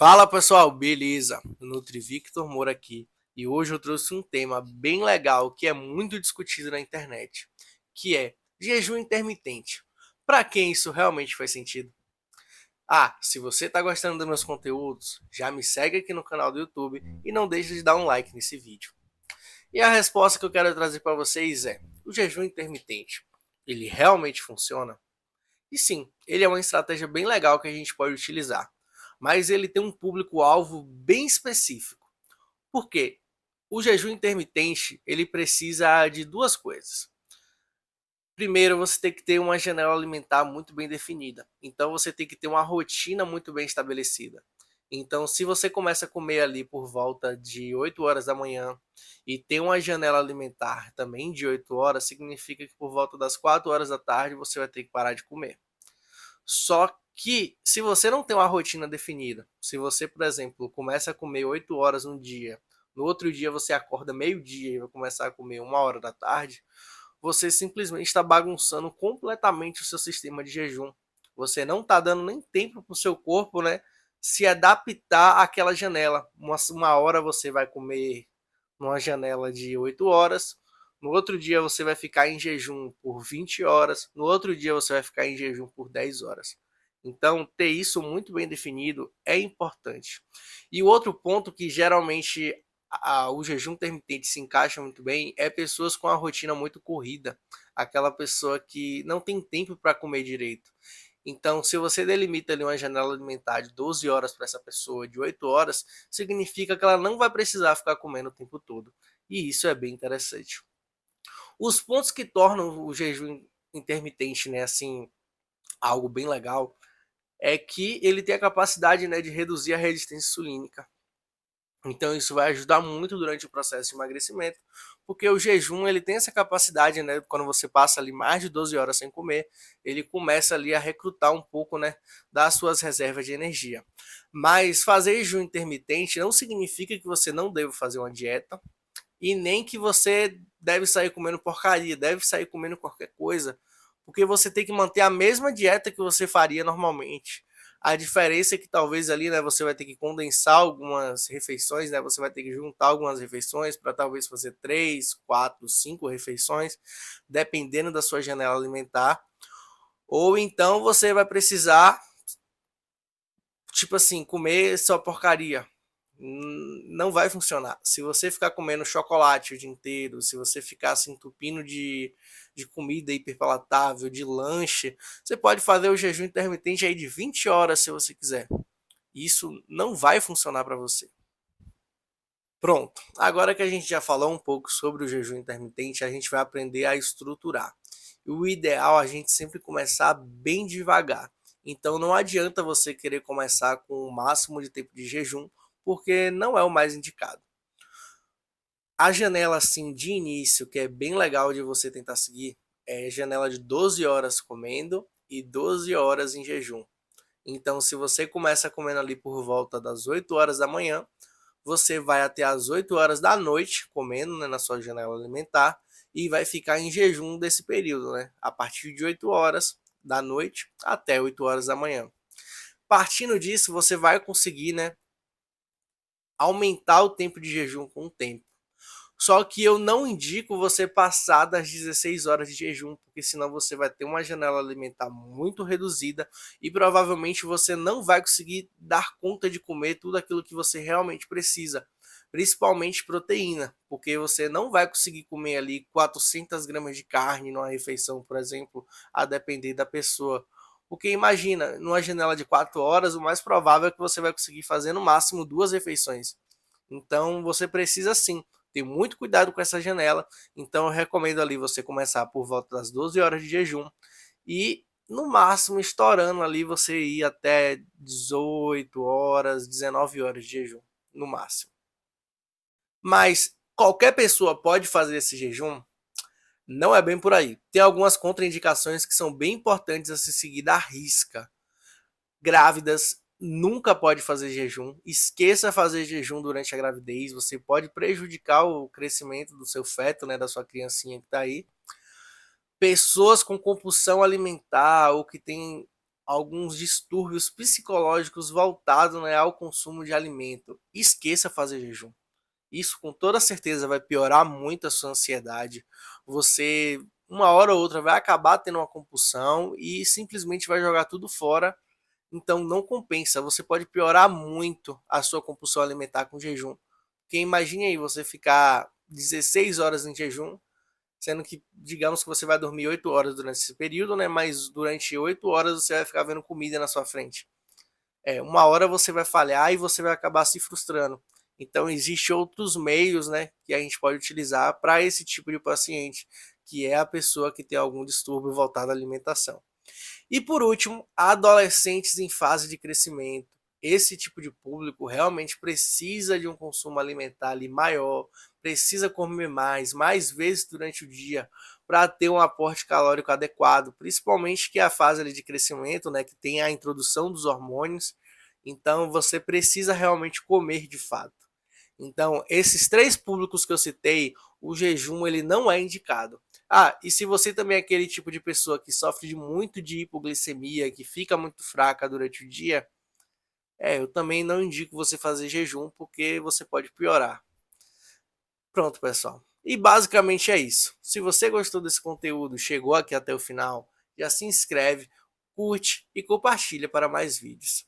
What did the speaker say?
Fala pessoal, beleza? Nutri Victor Moura aqui e hoje eu trouxe um tema bem legal que é muito discutido na internet, que é jejum intermitente. Para quem isso realmente faz sentido? Se você está gostando dos meus conteúdos, já me segue aqui no canal do YouTube e não deixe de dar um like nesse vídeo. E a resposta que eu quero trazer para vocês é: o jejum intermitente, ele realmente funciona? E sim, ele é uma estratégia bem legal que a gente pode utilizar, mas ele tem um público-alvo bem específico. Por quê? O jejum intermitente, ele precisa de duas coisas. Primeiro, você tem que ter uma janela alimentar muito bem definida. Então, você tem que ter uma rotina muito bem estabelecida. Então, se você começa a comer ali por volta de 8 horas da manhã e tem uma janela alimentar também de 8 horas, significa que por volta das 4 horas da tarde você vai ter que parar de comer. Só que se você não tem uma rotina definida, se você, por exemplo, começa a comer 8 horas um dia, no outro dia você acorda meio-dia e vai começar a comer 1 hora da tarde, você simplesmente está bagunçando completamente o seu sistema de jejum. Você não está dando nem tempo para o seu corpo, né, se adaptar àquela janela. Uma hora você vai comer numa janela de 8 horas, no outro dia você vai ficar em jejum por 20 horas, no outro dia você vai ficar em jejum por 10 horas. Então, ter isso muito bem definido é importante. E o outro ponto que geralmente o jejum intermitente se encaixa muito bem é pessoas com a rotina muito corrida, aquela pessoa que não tem tempo para comer direito. Então, se você delimita ali uma janela alimentar de 12 horas para essa pessoa, de 8 horas, significa que ela não vai precisar ficar comendo o tempo todo. E isso é bem interessante. Os pontos que tornam o jejum intermitente, né, assim, algo bem legal, é que ele tem a capacidade, né, de reduzir a resistência insulínica. Então isso vai ajudar muito durante o processo de emagrecimento, porque o jejum ele tem essa capacidade, né, quando você passa ali mais de 12 horas sem comer, ele começa ali a recrutar um pouco, né, das suas reservas de energia. Mas fazer jejum intermitente não significa que você não deve fazer uma dieta e nem que você deve sair comendo porcaria, deve sair comendo qualquer coisa, porque você tem que manter a mesma dieta que você faria normalmente. A diferença é que talvez ali, né, você vai ter que condensar algumas refeições, né, você vai ter que juntar algumas refeições para talvez fazer 3, 4, 5 refeições, dependendo da sua janela alimentar. Ou então você vai precisar, tipo assim, comer só porcaria. Não vai funcionar. Se você ficar comendo chocolate o dia inteiro, se você ficar se entupindo de comida hiperpalatável, de lanche, você pode fazer o jejum intermitente aí de 20 horas se você quiser. Isso não vai funcionar para você. Pronto, agora que a gente já falou um pouco sobre o jejum intermitente, a gente vai aprender a estruturar. O ideal é a gente sempre começar bem devagar. Então não adianta você querer começar com o máximo de tempo de jejum, porque não é o mais indicado. A janela assim de início, que é bem legal de você tentar seguir, é janela de 12 horas comendo e 12 horas em jejum. Então, se você começa comendo ali por volta das 8 horas da manhã, você vai até as 8 horas da noite comendo, né, na sua janela alimentar e vai ficar em jejum desse período, né? A partir de 8 horas da noite até 8 horas da manhã. Partindo disso, você vai conseguir, né, aumentar o tempo de jejum com o tempo. Só que eu não indico você passar das 16 horas de jejum, porque senão você vai ter uma janela alimentar muito reduzida e provavelmente você não vai conseguir dar conta de comer tudo aquilo que você realmente precisa, principalmente proteína, porque você não vai conseguir comer ali 400 gramas de carne numa refeição, por exemplo, a depender da pessoa. Porque imagina, numa janela de 4 horas, o mais provável é que você vai conseguir fazer no máximo 2 refeições. Então você precisa sim ter muito cuidado com essa janela. Então eu recomendo ali você começar por volta das 12 horas de jejum e no máximo estourando ali você ir até 18 horas, 19 horas de jejum, no máximo. Mas qualquer pessoa pode fazer esse jejum? Não é bem por aí. Tem algumas contraindicações que são bem importantes a se seguir da risca. Grávidas nunca pode fazer jejum. Esqueça fazer jejum durante a gravidez. Você pode prejudicar o crescimento do seu feto, né, da sua criancinha que está aí. Pessoas com compulsão alimentar ou que tem alguns distúrbios psicológicos voltados, né, ao consumo de alimento. Esqueça fazer jejum. Isso com toda certeza vai piorar muito a sua ansiedade. Você, uma hora ou outra, vai acabar tendo uma compulsão e simplesmente vai jogar tudo fora. Então não compensa. Você pode piorar muito a sua compulsão alimentar com jejum. Porque imagine aí você ficar 16 horas em jejum, sendo que, digamos que você vai dormir 8 horas durante esse período, né? Mas durante 8 horas você vai ficar vendo comida na sua frente. Uma hora você vai falhar e você vai acabar se frustrando. Então, existem outros meios, né, que a gente pode utilizar para esse tipo de paciente, que é a pessoa que tem algum distúrbio voltado à alimentação. E por último, adolescentes em fase de crescimento. Esse tipo de público realmente precisa de um consumo alimentar ali maior, precisa comer mais vezes durante o dia, para ter um aporte calórico adequado, principalmente que é a fase ali de crescimento, né, que tem a introdução dos hormônios. Então você precisa realmente comer de fato. Então, esses três públicos que eu citei, o jejum ele não é indicado. Ah, e se você também é aquele tipo de pessoa que sofre de muito de hipoglicemia, que fica muito fraca durante o dia, eu também não indico você fazer jejum, porque você pode piorar. Pronto, pessoal. E basicamente é isso. Se você gostou desse conteúdo, chegou aqui até o final, já se inscreve, curte e compartilha para mais vídeos.